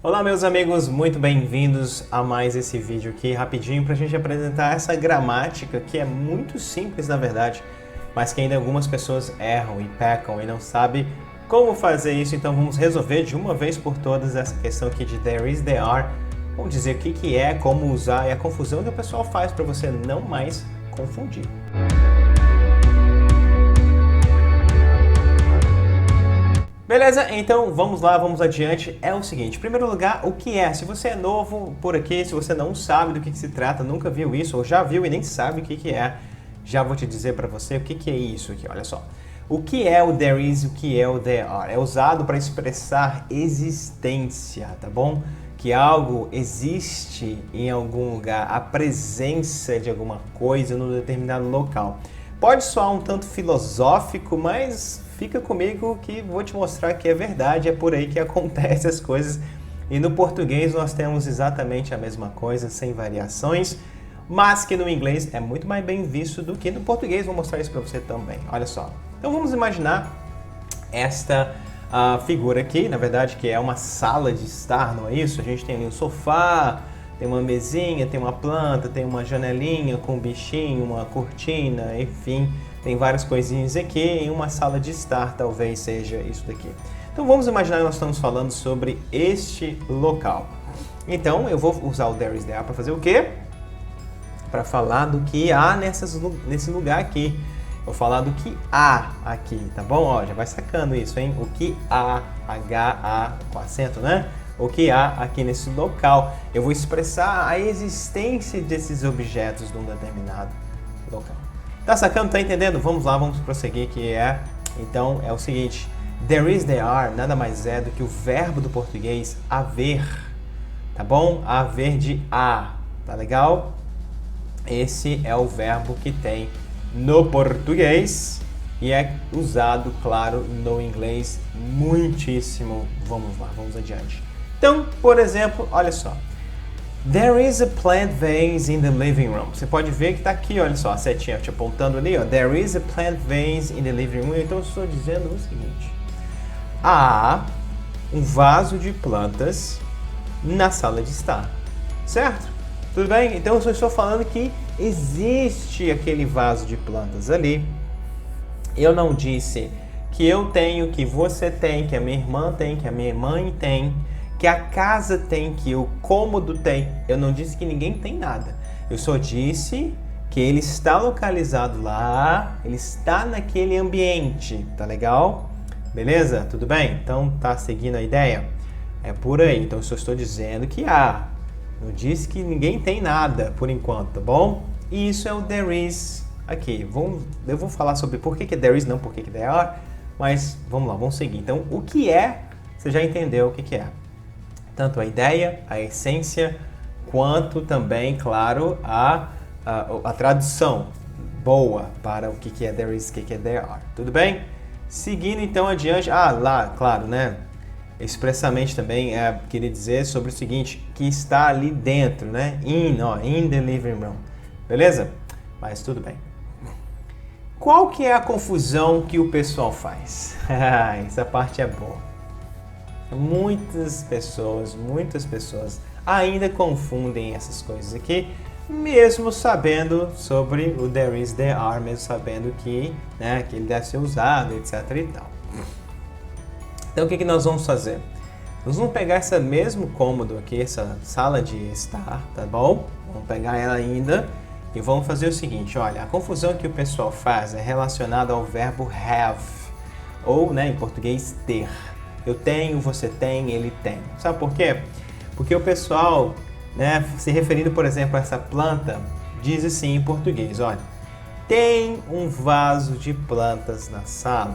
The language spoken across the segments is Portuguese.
Olá meus amigos, muito bem-vindos a mais esse vídeo aqui, rapidinho para a gente apresentar essa gramática que é muito simples na verdade, mas que ainda algumas pessoas erram e pecam e não sabem como fazer isso, então vamos resolver de uma vez por todas essa questão aqui de there is, there are, vamos dizer o que é, como usar e a confusão que o pessoal faz para você não mais confundir. Beleza? Então vamos lá, vamos adiante. É o seguinte, em primeiro lugar, o que é? Se você é novo por aqui, se você não sabe do que se trata, nunca viu isso, ou já viu e nem sabe o que é, já vou te dizer para você o que é isso aqui, olha só. O que é o there is, o que é o there are? É usado para expressar existência, tá bom? Que algo existe em algum lugar, a presença de alguma coisa num determinado local. Pode soar um tanto filosófico, mas fica comigo que vou te mostrar que é verdade, é por aí que acontecem as coisas. E no português nós temos exatamente a mesma coisa, sem variações, mas que no inglês é muito mais bem visto do que no português. Vou mostrar isso para você também, olha só. Então vamos imaginar esta figura aqui, na verdade que é uma sala de estar, não é isso? A gente tem ali um sofá, tem uma mesinha, tem uma planta, tem uma janelinha com um bichinho, uma cortina, enfim, tem várias coisinhas aqui em uma sala de estar, talvez seja isso daqui. Então vamos imaginar que nós estamos falando sobre este local. Então eu vou usar o there is, there are para fazer o quê? Para falar do que há nesse lugar aqui. Vou falar do que há aqui, tá bom? Ó, já vai sacando isso, hein? O que há, H-A com acento, né? O que há aqui nesse local. Eu vou expressar a existência desses objetos num determinado local. Tá sacando? Tá entendendo? Vamos lá, vamos prosseguir, que é... Então, é o seguinte. There is, there are, nada mais é do que o verbo do português haver. Tá bom? Haver de há. Tá legal? Esse é o verbo que tem no português e é usado, claro, no inglês muitíssimo. Vamos lá, vamos adiante. Então, por exemplo, olha só. There is a plant vase in the living room. Você pode ver que está aqui, olha só, a setinha te apontando ali, ó. There is a plant vase in the living room. Então, eu estou dizendo o seguinte. Há um vaso de plantas na sala de estar. Certo? Tudo bem? Então, eu só estou falando que existe aquele vaso de plantas ali. Eu não disse que eu tenho, que você tem, que a minha irmã tem, que a minha mãe tem, que a casa tem, que o cômodo tem. Eu não disse que ninguém tem nada. Eu só disse que ele está localizado lá, ele está naquele ambiente. Tá legal? Beleza? Tudo bem? Então, tá seguindo a ideia? É por aí. Então, eu só estou dizendo que há. Não disse que ninguém tem nada, por enquanto, tá bom? E isso é o there is aqui. Eu vou falar sobre por que there is, não por que there are, mas vamos lá, vamos seguir. Então, o que é, você já entendeu o que é. Tanto a ideia, a essência, quanto também, claro, a tradução boa para o que é there is, o que é there are. Tudo bem? Seguindo então adiante, lá, claro, né? Expressamente também queria dizer sobre o seguinte, que está ali dentro, né? In the living room. Beleza? Mas tudo bem. Qual que é a confusão que o pessoal faz? Essa parte é boa. Muitas pessoas ainda confundem essas coisas aqui, mesmo sabendo sobre o there is, there are, mesmo sabendo que ele deve ser usado, etc e tal. Então, o que nós vamos fazer? Nós vamos pegar esse mesmo cômodo aqui, essa sala de estar, tá bom? Vamos pegar ela ainda e vamos fazer o seguinte, olha, a confusão que o pessoal faz é relacionada ao verbo have, ou, em português, ter. Eu tenho, você tem, ele tem. Sabe por quê? Porque o pessoal, se referindo, por exemplo, a essa planta, diz assim em português, olha, tem um vaso de plantas na sala.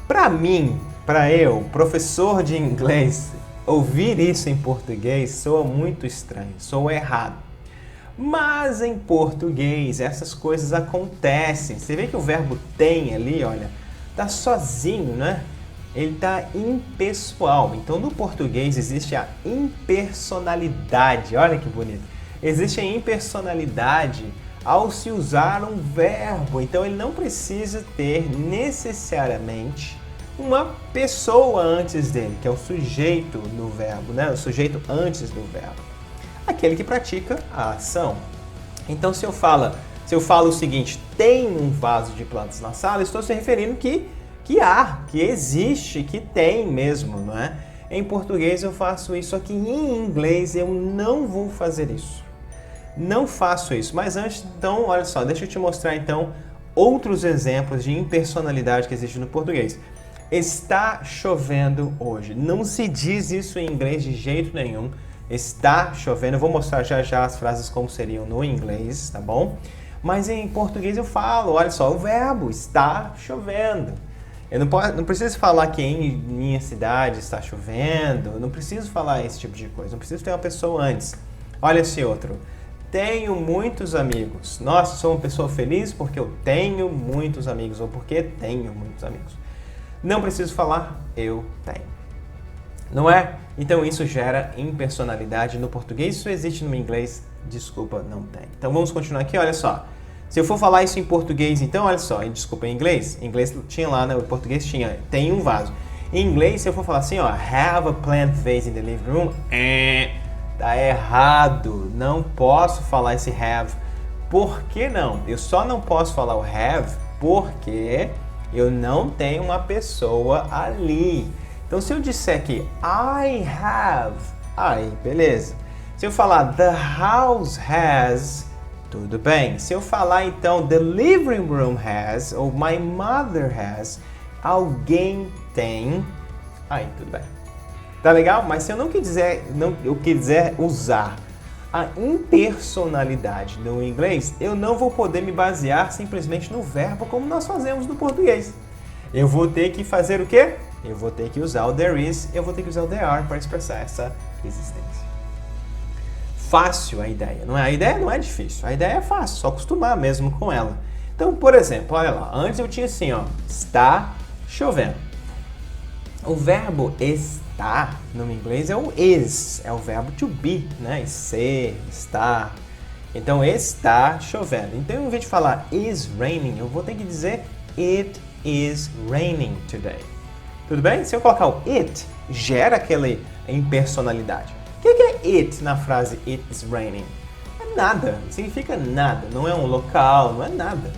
Para eu, professor de inglês, ouvir isso em português soa muito estranho, soa errado. Mas em português essas coisas acontecem. Você vê que o verbo tem ali, olha, tá sozinho, né? Ele tá impessoal. Então no português existe a impersonalidade. Olha que bonito. Existe a impersonalidade ao se usar um verbo. Então ele não precisa ter necessariamente uma pessoa antes dele, que é o sujeito no verbo, né? O sujeito antes do verbo. Aquele que pratica a ação. Então, se eu falo o seguinte, tem um vaso de plantas na sala, estou se referindo que há, que existe, que tem mesmo, não é? Em português eu faço isso aqui, em inglês eu não vou fazer isso. Não faço isso, mas antes, então, olha só, deixa eu te mostrar então outros exemplos de impersonalidade que existe no português. Está chovendo hoje. Não se diz isso em inglês de jeito nenhum. Está chovendo. Eu vou mostrar já as frases como seriam no inglês, tá bom? Mas em português eu falo, olha só, o verbo está chovendo. Eu não preciso falar que em minha cidade está chovendo. Não preciso falar esse tipo de coisa. Não preciso ter uma pessoa antes. Olha esse outro. Tenho muitos amigos. Nossa, sou uma pessoa feliz porque eu tenho muitos amigos ou porque tenho muitos amigos. Não preciso falar, eu tenho. Não é? Então isso gera impersonalidade no português. Isso existe no inglês, desculpa, não tem. Então vamos continuar aqui, olha só. Se eu for falar isso em português, então, olha só, desculpa, em inglês tinha lá, né? O português tinha, tem um vaso. Em inglês, se eu for falar assim, ó, have a plant vase in the living room, tá errado. Não posso falar esse have. Por que não? Eu só não posso falar o have porque eu não tenho uma pessoa ali. Então, se eu disser que I have, aí, beleza. Se eu falar the house has, tudo bem. Se eu falar, então, the living room has, ou my mother has, alguém tem, aí, tudo bem. Tá legal? Mas se eu eu quiser usar a impersonalidade no inglês, eu não vou poder me basear simplesmente no verbo como nós fazemos no português. Eu vou ter que fazer o quê? Eu vou ter que usar o there is, eu vou ter que usar o there are para expressar essa existência. Fácil a ideia, não é? A ideia não é difícil, a ideia é fácil, só acostumar mesmo com ela. Então, por exemplo, olha lá, antes eu tinha assim, ó, está chovendo. O verbo estar no inglês é o is, é o verbo to be, né? Ser, estar. Então, está chovendo. Então, em vez de falar is raining, eu vou ter que dizer it is raining today. Tudo bem? Se eu colocar o it, gera aquela impersonalidade. O que é it na frase it is raining? É nada, significa nada, não é um local, não é nada.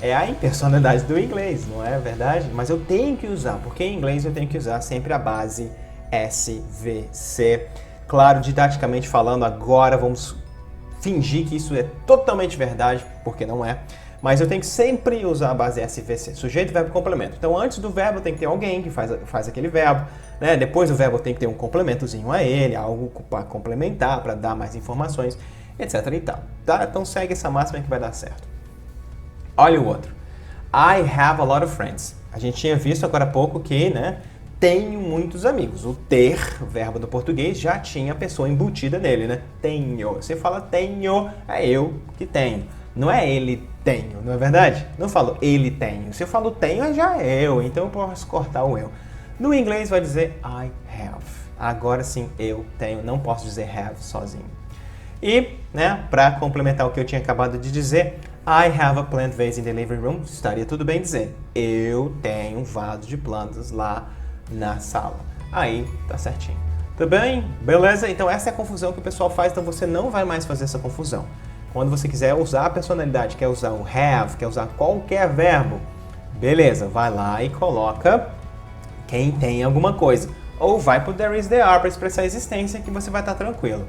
É a impersonalidade do inglês, não é verdade? Mas eu tenho que usar, porque em inglês eu tenho que usar sempre a base SVC. Claro, didaticamente falando, agora vamos fingir que isso é totalmente verdade, porque não é. Mas eu tenho que sempre usar a base SVC, sujeito, verbo, complemento. Então, antes do verbo tem que ter alguém que faz aquele verbo, né? Depois do verbo tem que ter um complementozinho a ele, algo para complementar, para dar mais informações, etc e tal. Tá? Então, segue essa máxima que vai dar certo. Olha o outro. I have a lot of friends. A gente tinha visto agora há pouco que, né, tenho muitos amigos. O ter, o verbo do português, já tinha a pessoa embutida nele, né? Tenho. Você fala tenho, é eu que tenho. Não é ele tenho, não é verdade? Não falo ele tenho. Se eu falo tenho, já é eu. Então eu posso cortar o eu. No inglês vai dizer I have. Agora sim, eu tenho. Não posso dizer have sozinho. E, né, para complementar o que eu tinha acabado de dizer, I have a plant vase in the living room. Estaria tudo bem dizer eu tenho um vaso de plantas lá na sala. Aí, tá certinho. Tudo bem? Beleza? Então essa é a confusão que o pessoal faz. Então você não vai mais fazer essa confusão. Quando você quiser usar a personalidade, quer usar o have, quer usar qualquer verbo, beleza, vai lá e coloca quem tem alguma coisa. Ou vai pro there is, there are para expressar a existência que você vai estar tranquilo.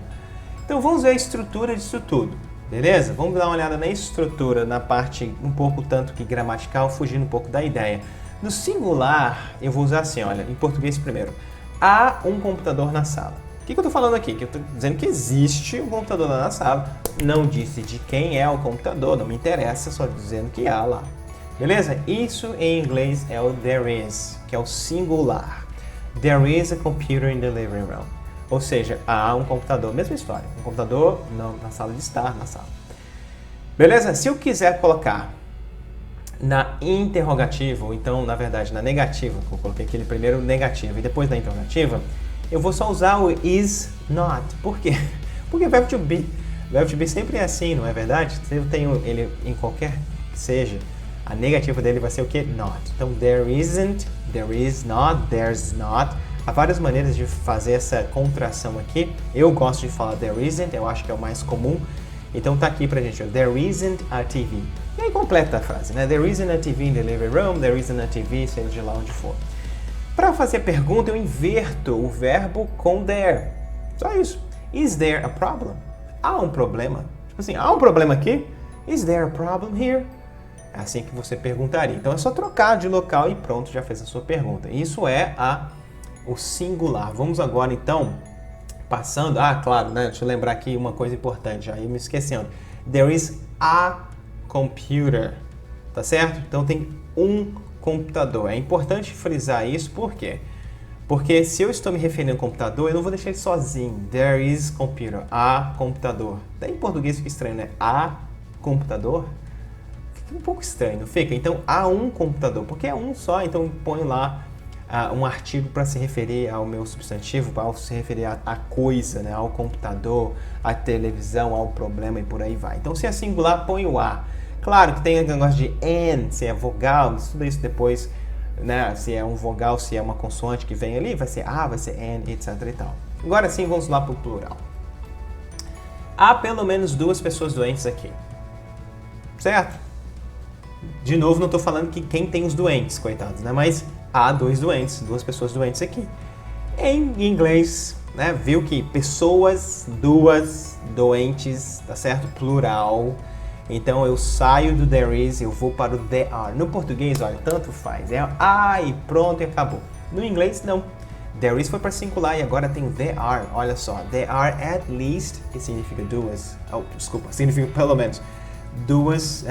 Então vamos ver a estrutura disso tudo, beleza? Vamos dar uma olhada na estrutura, na parte um pouco tanto que gramatical, fugindo um pouco da ideia. No singular, eu vou usar assim, olha, em português primeiro. Há um computador na sala. O que eu estou falando aqui? Que eu estou dizendo que existe um computador lá na sala. Não disse de quem é o computador, não me interessa, só dizendo que há lá. Beleza? Isso em inglês é o there is, que é o singular. There is a computer in the living room. Ou seja, há um computador, mesma história. Um computador na sala de estar, na sala. Beleza? Se eu quiser colocar na interrogativa, ou então, na verdade, na negativa, eu coloquei aquele primeiro negativo e depois na interrogativa, eu vou só usar o is not. Por quê? Porque verbo to be sempre é assim, não é verdade? Se eu tenho ele em qualquer que seja, A negativa dele vai ser o que? Not. Então, there isn't, there is not, there's not. Há várias maneiras de fazer essa contração aqui. Eu gosto de falar there isn't, eu acho que é o mais comum. Então tá aqui pra gente, there isn't a TV. E aí completa a frase, né? There isn't a TV in the living room, there isn't a TV, seja de lá onde for. Para fazer a pergunta, eu inverto o verbo com there. Só isso. Is there a problem? Há um problema? Tipo assim, há um problema aqui? Is there a problem here? É assim que você perguntaria. Então é só trocar de local e pronto, já fez a sua pergunta. Isso é o singular. Vamos agora então, passando... claro, né? Deixa eu lembrar aqui uma coisa importante, já ia me esquecendo. There is a computer, tá certo? Então tem um computador. É importante frisar isso, por quê? Porque se eu estou me referindo ao computador, eu não vou deixar ele sozinho. There is computer, a computador. Daí em português fica estranho, né? A computador? Fica um pouco estranho, não fica? Então, há um computador, porque é um só, então eu ponho lá um artigo para se referir ao meu substantivo, para se referir à coisa, né? Ao computador, à televisão, ao problema e por aí vai. Então, se é singular, põe o a. Claro que tem o negócio de and, se é vogal, tudo isso depois, né? Se é um vogal, se é uma consoante que vem ali, vai ser a, vai ser and, etc e tal. Agora sim, vamos lá para o plural. Há pelo menos 2 pessoas doentes aqui. Certo? De novo, não estou falando que quem tem os doentes, coitados, né? Mas há 2 doentes, 2 pessoas doentes aqui. Em inglês, né? Viu que pessoas, 2 doentes, tá certo? Plural. Então eu saio do there is, eu vou para o there are. No português, olha, tanto faz. É e pronto e acabou. No inglês, não. There is foi para singular e agora tem there are. Olha só, there are at least, que significa 2. Desculpa, significa pelo menos 2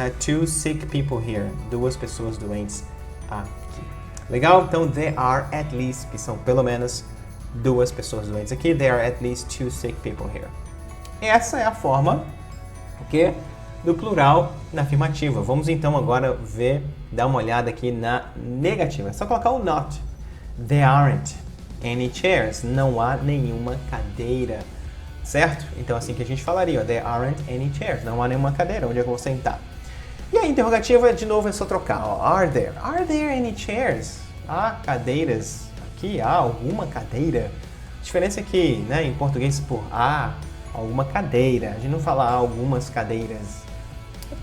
sick people here. 2 pessoas doentes aqui. Legal? Então, there are at least, que são pelo menos 2 pessoas doentes aqui. There are at least 2 sick people here. Essa é a forma, do plural na afirmativa. Vamos então agora dar uma olhada aqui na negativa. É só colocar o not. There aren't any chairs. Não há nenhuma cadeira. Certo? Então assim que a gente falaria, ó, there aren't any chairs. Não há nenhuma cadeira. Onde é que eu vou sentar? E a interrogativa, de novo, é só trocar. Ó, are there any chairs? Há cadeiras aqui? Há alguma cadeira? A diferença é que, né, em português, por há alguma cadeira. A gente não fala há algumas cadeiras.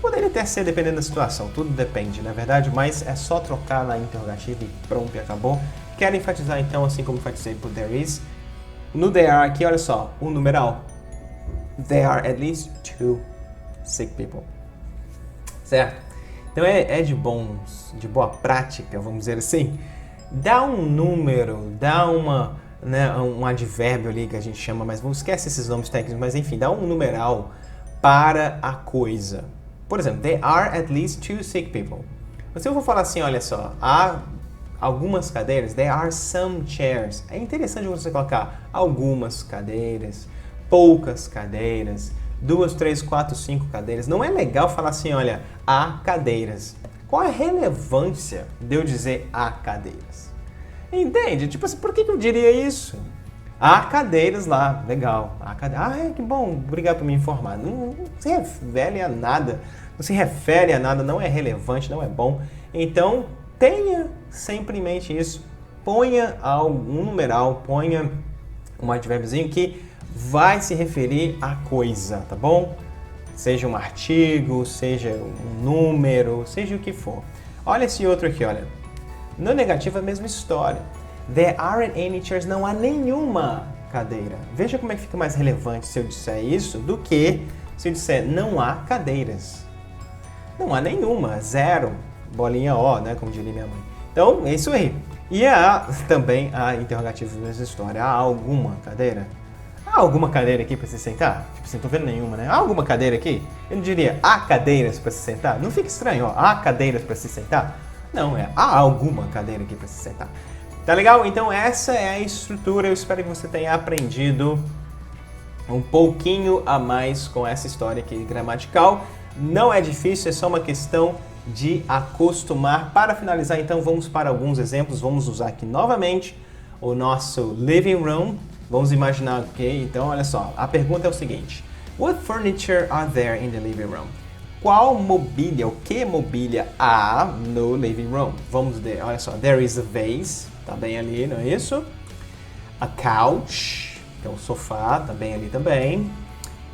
Poderia até ser dependendo da situação. Tudo depende, na verdade. Mas é só trocar na interrogativa e pronto, e acabou. Quero enfatizar então, assim como enfatizei por there is. No there are aqui, olha só, o numeral. There are at least 2 sick people. Certo? Então é de boa prática, vamos dizer assim. Dá um número, dá um advérbio ali que a gente chama, mas vamos esquece esses nomes técnicos, mas enfim, dá um numeral para a coisa. Por exemplo, there are at least 2 sick people. Se eu for falar assim, olha só, há algumas cadeiras, there are some chairs. É interessante você colocar algumas cadeiras, poucas cadeiras, 2, 3, 4, 5 cadeiras. Não é legal falar assim, olha, há cadeiras. Qual é a relevância de eu dizer há cadeiras? Entende? Tipo assim, por que eu diria isso? Há cadeiras lá, legal. Que bom, obrigado por me informar. Não se refere a nada, não é relevante, não é bom. Então, tenha sempre em mente isso. Ponha algum numeral, ponha um advérbiozinho que vai se referir à coisa, tá bom? Seja um artigo, seja um número, seja o que for. Olha esse outro aqui, olha. No negativo é a mesma história. There aren't any chairs, não há nenhuma cadeira. Veja como é que fica mais relevante se eu disser isso do que se eu disser não há cadeiras. Não há nenhuma, 0, bolinha O, né, como diria minha mãe. Então, é isso aí. E há também a interrogativa da mesma história. Há alguma cadeira? Há alguma cadeira aqui para se sentar? Tipo assim, não tô vendo nenhuma, né? Há alguma cadeira aqui? Eu não diria há cadeiras para se sentar? Não fica estranho, ó. Há cadeiras para se sentar? Não, há alguma cadeira aqui para se sentar. Tá legal? Então essa é a estrutura. Eu espero que você tenha aprendido um pouquinho a mais com essa história aqui gramatical. Não é difícil, é só uma questão de acostumar. Para finalizar, então, vamos para alguns exemplos. Vamos usar aqui novamente o nosso living room. Vamos imaginar, ok? Então, olha só. A pergunta é o seguinte. What furniture are there in the living room? qual mobília, o que mobília há no living room? Vamos ver, olha só. There is a vase, tá bem ali, não é isso? A couch, que é um sofá, tá bem ali também.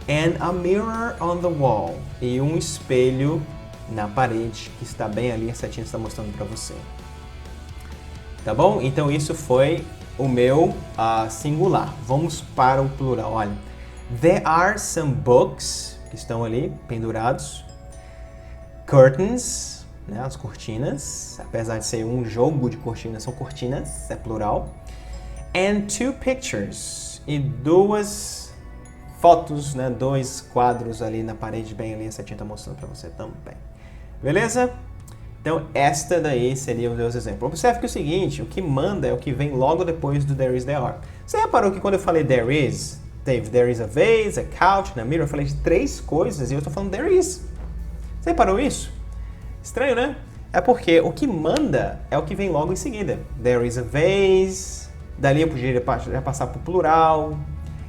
And a mirror on the wall. E um espelho na parede, que está bem ali, a setinha está mostrando para você. Tá bom? Então isso foi o meu singular. Vamos para o plural, olha. There are some books, que estão ali, pendurados. Curtains, né, as cortinas. Apesar de ser um jogo de cortinas, são cortinas, é plural. And two pictures. E duas fotos, né, dois quadros ali na parede, bem ali, a setinha está mostrando para você também. Beleza? Então, esta daí seria o meu exemplo. Observe que o seguinte, o que manda é o que vem logo depois do there is, there are. Você reparou que quando eu falei there is, teve there is a vase, a couch, a mirror, eu falei de 3 coisas e eu estou falando there is. Você reparou isso? Estranho, né? É porque o que manda é o que vem logo em seguida. There is a vase, dali eu poderia já passar para o plural,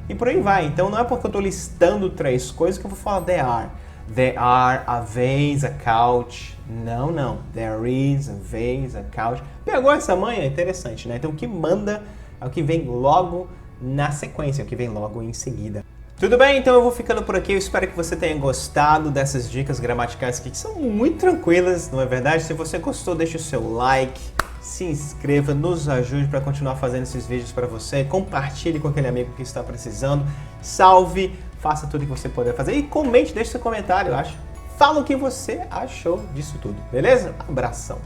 e por aí vai. Então não é porque eu estou listando 3 coisas que eu vou falar there are. There are a vase, a couch. Não, não. There is a vase, a couch. Pegou essa manha? Interessante, né? Então o que manda é o que vem logo na sequência, o que vem logo em seguida. Tudo bem? Então eu vou ficando por aqui. Eu espero que você tenha gostado dessas dicas gramaticais aqui, que são muito tranquilas, não é verdade? Se você gostou, deixe o seu like, se inscreva, nos ajude para continuar fazendo esses vídeos para você, compartilhe com aquele amigo que está precisando, salve, faça tudo que você puder fazer e comente, deixe seu comentário, eu acho. Fala o que você achou disso tudo, beleza? Abração!